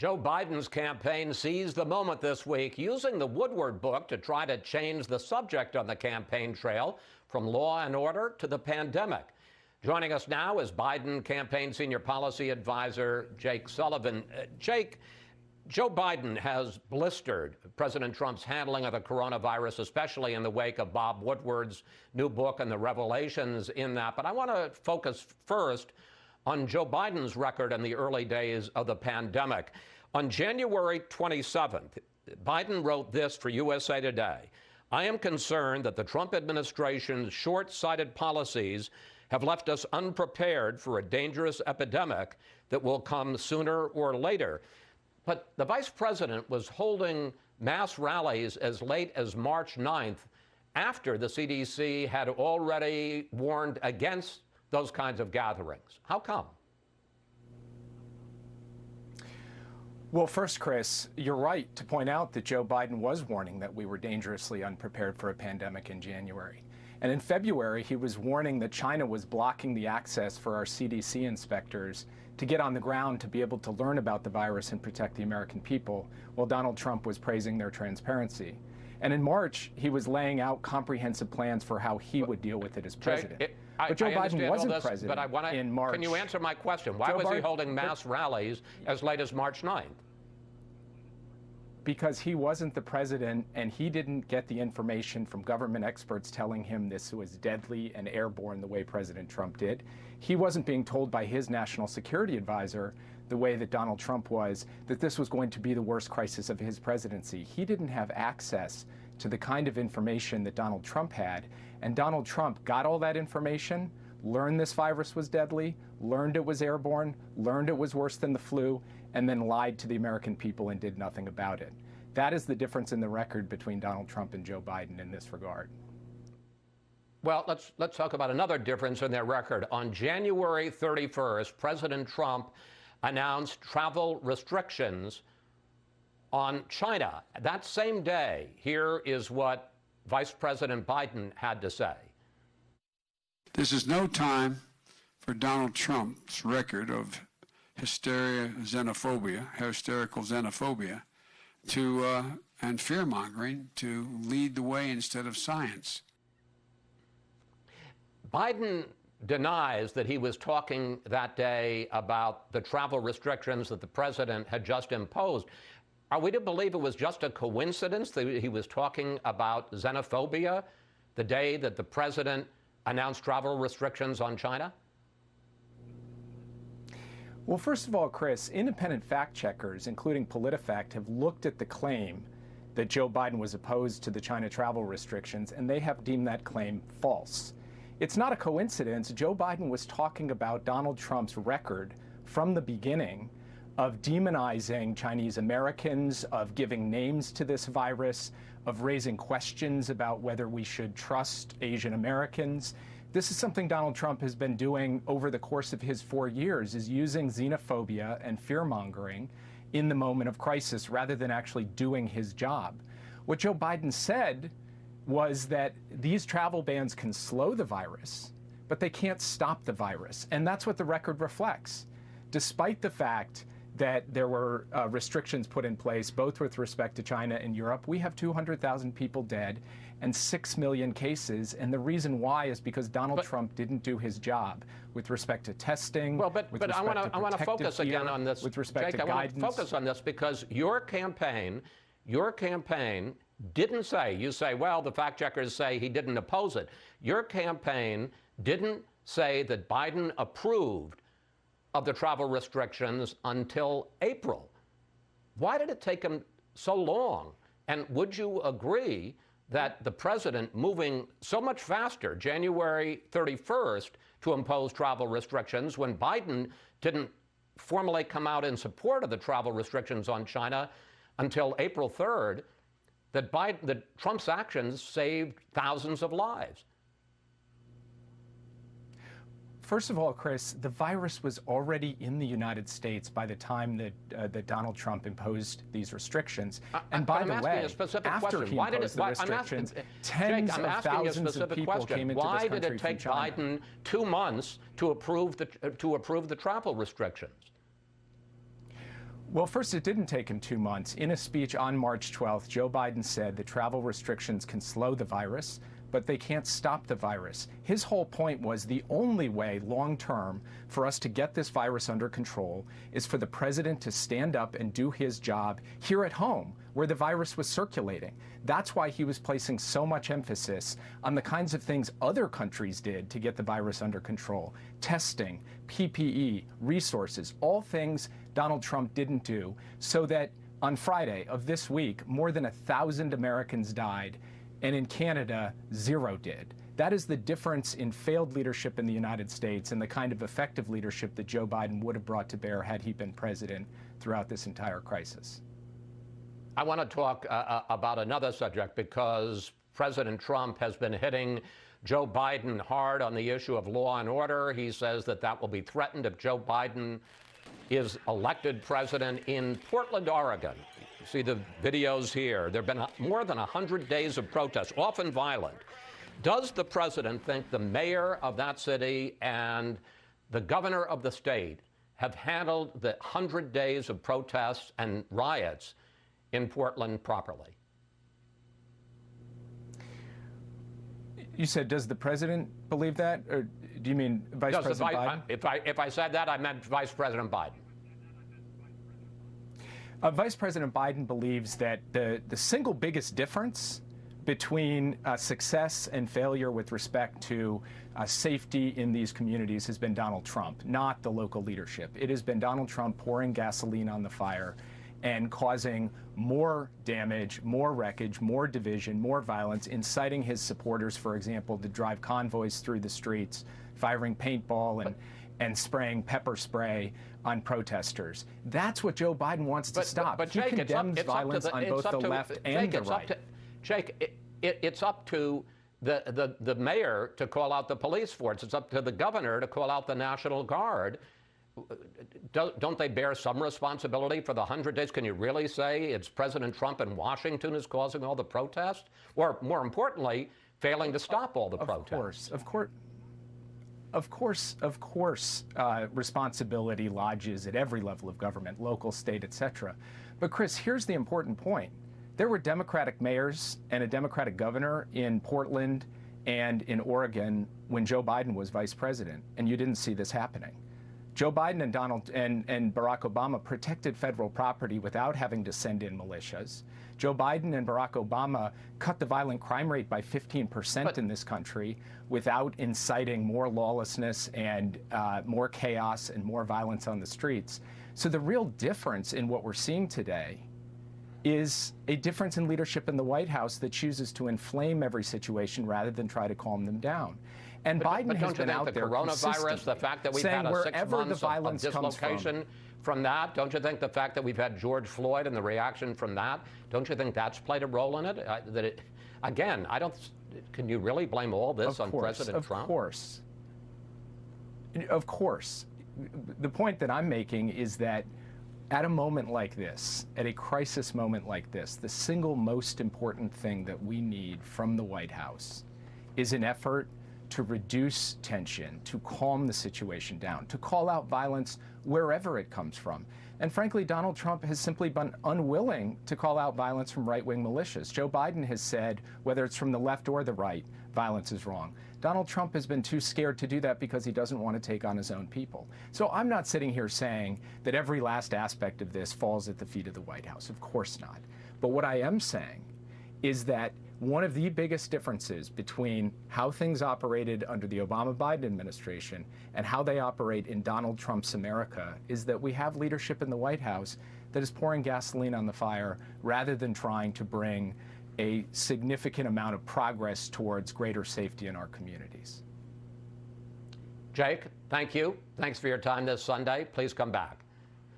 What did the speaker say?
Joe Biden's campaign seized the moment this week, using the Woodward book to try to change the subject on the campaign trail from law and order to the pandemic. Joining us now is Biden campaign senior policy advisor Jake Sullivan. Jake, Joe Biden has blistered President Trump's handling of the coronavirus, especially in the wake of Bob Woodward's new book and the revelations in that. But I want to focus first on Joe Biden's record in the early days of the pandemic. On January 27th, Biden wrote this for USA Today: "I am concerned that the Trump administration's short-sighted policies have left us unprepared for a dangerous epidemic that will come sooner or later." But the vice president was holding mass rallies as late as March 9th, after the CDC had already warned against those kinds of gatherings. How come? Well, first, Chris, you're right to point out that Joe Biden was warning that we were dangerously unprepared for a pandemic in January. And in February, he was warning that China was blocking the access for our CDC inspectors to get on the ground to be able to learn about the virus and protect the American people, while Donald Trump was praising their transparency. And in March, he was laying out comprehensive plans for how he would deal with it as president. But Joe Biden wasn't president in March. Can you answer my question? Why was he holding mass rallies as late as March 9th? Because he wasn't the president, and he didn't get the information from government experts telling him this was deadly and airborne the way President Trump did. He wasn't being told by his national security advisor, the way that Donald Trump was, that this was going to be the worst crisis of his presidency. He didn't have access to the kind of information that Donald Trump had, and Donald Trump got all that information, learned this virus was deadly, learned it was airborne, learned it was worse than the flu, and then lied to the American people and did nothing about it. That is the difference in the record between Donald Trump and Joe Biden in this regard. Well, let's talk about another difference in their record. On January 31st, President Trump announced travel restrictions on China. That same day, here is what Vice President Biden had to say. This is no time for Donald Trump's record of hysterical xenophobia, and fear-mongering to lead the way instead of science. Biden denies that he was talking that day about the travel restrictions that the president had just imposed. Are we to believe it was just a coincidence that he was talking about xenophobia the day that the president announced travel restrictions on China? Well, first of all, Chris, independent fact checkers, including PolitiFact, have looked at the claim that Joe Biden was opposed to the China travel restrictions, and they have deemed that claim false. It's not a coincidence. Joe Biden was talking about Donald Trump's record from the beginning of demonizing Chinese Americans, of giving names to this virus, of raising questions about whether we should trust Asian Americans. This is something Donald Trump has been doing over the course of his 4 years, is using xenophobia and fear-mongering in the moment of crisis rather than actually doing his job. What Joe Biden said was that these travel bans can slow the virus, but they can't stop the virus. And that's what the record reflects. Despite the fact that there were restrictions put in place, both with respect to China and Europe, we have 200,000 people dead and 6 million cases. And the reason why is because Donald Trump didn't do his job with respect to testing. Well, but I want to focus again on this. With respect Jake, to guidance. I want to focus on this because your campaign didn't say, you say, well, the fact checkers say he didn't oppose it. Your campaign didn't say that Biden approved of the travel restrictions until April. Why did it take him so long? And would you agree that the president moving so much faster, January 31st, to impose travel restrictions when Biden didn't formally come out in support of the travel restrictions on China until April 3rd, that Trump's actions saved thousands of lives? First of all, Chris, the virus was already in the United States by the time that Donald Trump imposed these restrictions. And by the way, after he imposed the restrictions, tens of thousands of people came into this country from China. Why did it take Biden 2 months to approve the travel restrictions? Well, first, it didn't take him 2 months. In a speech on March 12th, Joe Biden said that travel restrictions can slow the virus, but they can't stop the virus. His whole point was the only way long term for us to get this virus under control is for the president to stand up and do his job here at home, where the virus was circulating. That's why he was placing so much emphasis on the kinds of things other countries did to get the virus under control. Testing, PPE, resources, all things Donald Trump didn't do, so that on Friday of this week, more than 1,000 Americans died, and in Canada, 0 did. That is the difference in failed leadership in the United States and the kind of effective leadership that Joe Biden would have brought to bear had he been president throughout this entire crisis. I want to talk about another subject, because President Trump has been hitting Joe Biden hard on the issue of law and order. He says that that will be threatened if Joe Biden is elected president. In Portland, Oregon, you see the videos here. There have been more than 100 days of protests, often violent. Does the president think the mayor of that city and the governor of the state have handled the 100 days of protests and riots in Portland properly? You said, does the president believe that? Or do you mean Vice President Biden? If I said that, I meant Vice President Biden. Vice President Biden believes that the single biggest difference between success and failure with respect to safety in these communities has been Donald Trump, not the local leadership. It has been Donald Trump pouring gasoline on the fire and causing more damage, more wreckage, more division, more violence, inciting his supporters, for example, to drive convoys through the streets, firing paintball and spraying pepper spray on protesters. That's what Joe Biden wants to stop. But he Jake, condemns violence on both the left and the right. Jake, it's up to the mayor to call out the police force. It's up to the governor to call out the National Guard. Don't they bear some responsibility for the 100 days? Can you really say it's President Trump in Washington who's causing all the protests? Or, more importantly, failing to stop all the protests? Of course, responsibility lodges at every level of government, local, state, etc. But Chris, here's the important point. There were Democratic mayors and a Democratic governor in Portland and in Oregon when Joe Biden was vice president, and you didn't see this happening. Joe Biden and Barack Obama protected federal property without having to send in militias. Joe Biden and Barack Obama cut the violent crime rate by 15% in this country without inciting more lawlessness and more chaos and more violence on the streets. So the real difference in what we're seeing today is a difference in leadership in the White House that chooses to inflame every situation rather than try to calm them down. And Biden has been out there coronavirus, the fact that we've had a 6 months of dislocation from that, don't you think the fact that we've had George Floyd and the reaction from that, don't you think that's played a role in it? Again, can you really blame all this on President Trump? Of course. The point that I'm making is that at a moment like this, at a crisis moment like this, the single most important thing that we need from the White House is an effort to reduce tension, to calm the situation down, to call out violence wherever it comes from. And frankly, Donald Trump has simply been unwilling to call out violence from right-wing militias. Joe Biden has said, whether it's from the left or the right, violence is wrong. Donald Trump has been too scared to do that because he doesn't want to take on his own people. So I'm not sitting here saying that every last aspect of this falls at the feet of the White House. Of course not. But what I am saying is that one of the biggest differences between how things operated under the Obama-Biden administration and how they operate in Donald Trump's America is that we have leadership in the White House that is pouring gasoline on the fire rather than trying to bring a significant amount of progress towards greater safety in our communities. Jake, thank you. Thanks for your time this Sunday. Please come back.